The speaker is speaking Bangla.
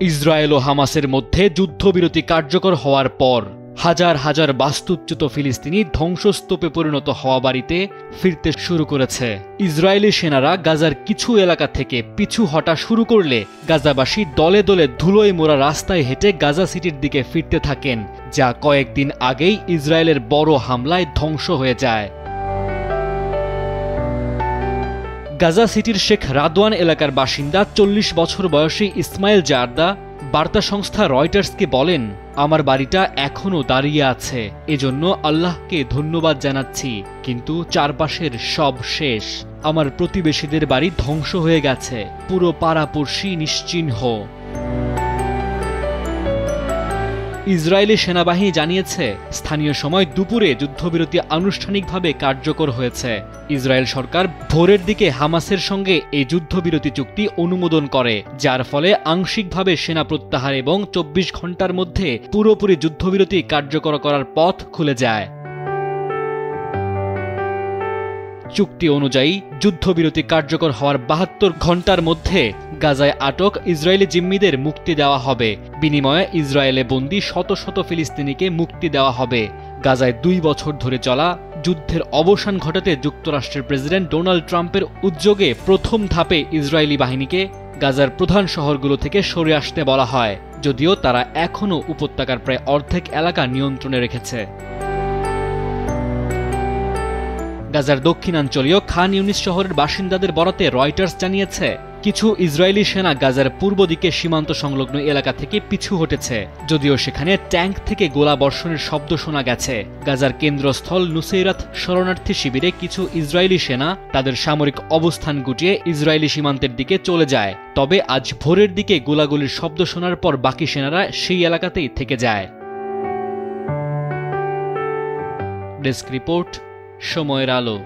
ইসরায়েল ও হামাসের মধ্যে যুদ্ধবিরতি কার্যকর হওয়ার পর হাজার হাজার বাস্তুচ্যুত ফিলিস্তিনি ধ্বংসস্তূপে পরিণত হওয়া বাড়িতে ফিরতে শুরু করেছে। ইসরায়েলি সেনারা গাজার কিছু এলাকা থেকে পিছু হটা শুরু করলে গাজাবাসী দলে দলে ধুলোয় মোড়া রাস্তায় হেঁটে গাজা সিটির দিকে ফিরতে থাকেন, যা কয়েকদিন আগেই ইসরায়েলের বড় হামলায় ধ্বংস হয়ে যায়। গাজা সিটির শেখ রাদওয়ান এলাকার বাসিন্দা 40 বছর বয়সী ইসমাইল জারদা বার্তা সংস্থা রয়টার্সকে বলেন, আমার বাড়িটা এখনো দাঁড়িয়ে আছে, এজন্য আল্লাহকে ধন্যবাদ জানাচ্ছি, কিন্তু চারপাশের সব শেষ। আমার প্রতিবেশীদের বাড়ি ধ্বংস হয়ে গেছে, পুরো পাড়াপড়শি নিশ্চিহ্ন। ইসরায়েলি সেনাবাহিনী জানিয়েছে, স্থানীয় সময় দুপুরে যুদ্ধবিরতি আনুষ্ঠানিকভাবে কার্যকর হয়েছে। ইসরায়েল সরকার ভোরের দিকে হামাসের সঙ্গে এই যুদ্ধবিরতি চুক্তি অনুমোদন করে, যার ফলে আংশিকভাবে সেনা প্রত্যাহার এবং 24 ঘণ্টার মধ্যে পুরোপুরি যুদ্ধবিরতি কার্যকর করার পথ খুলে যায়। চুক্তি অনুযায়ী যুদ্ধবিরতি কার্যকর হওয়ার 72 ঘণ্টার মধ্যে গাজায় আটক ইসরায়েলি জিম্মিদের মুক্তি দেওয়া হবে। বিনিময়ে ইসরায়েলে বন্দী শত শত ফিলিস্তিনিকে মুক্তি দেওয়া হবে। গাজায় 2 বছর ধরে চলা যুদ্ধের অবসান ঘটাতে যুক্তরাষ্ট্রের প্রেসিডেন্ট ডোনাল্ড ট্রাম্পের উদ্যোগে প্রথম ধাপে ইসরায়েলি বাহিনীকে গাজার প্রধান শহরগুলো থেকে সরে আসতে বলা হয়, যদিও তারা এখনও উপত্যকার প্রায় অর্ধেক এলাকা নিয়ন্ত্রণে রেখেছে। গাজার দক্ষিণাঞ্চলীয় খান ইউনিস শহরের বাসিন্দাদের বরাতে রয়টার্স জানিয়েছে, কিছু ইসরায়েলি সেনা গাজার পূর্ব দিকে সীমান্ত সংলগ্ন এলাকা থেকে পিছু হটেছে, যদিও সেখানে ট্যাঙ্ক থেকে গোলা বর্ষণের শব্দ শোনা গেছে। গাজার কেন্দ্রস্থল নুসেইরাত শরণার্থী শিবিরে কিছু ইসরায়েলি সেনা তাদের সামরিক অবস্থান গুটিয়ে ইসরায়েলি সীমান্তের দিকে চলে যায়, তবে আজ ভোরের দিকে গোলাগুলির শব্দ শোনার পর বাকি সেনারা সেই এলাকাতেই থেকে যায়। ডেস্ক রিপোর্ট, সময়ের আলো।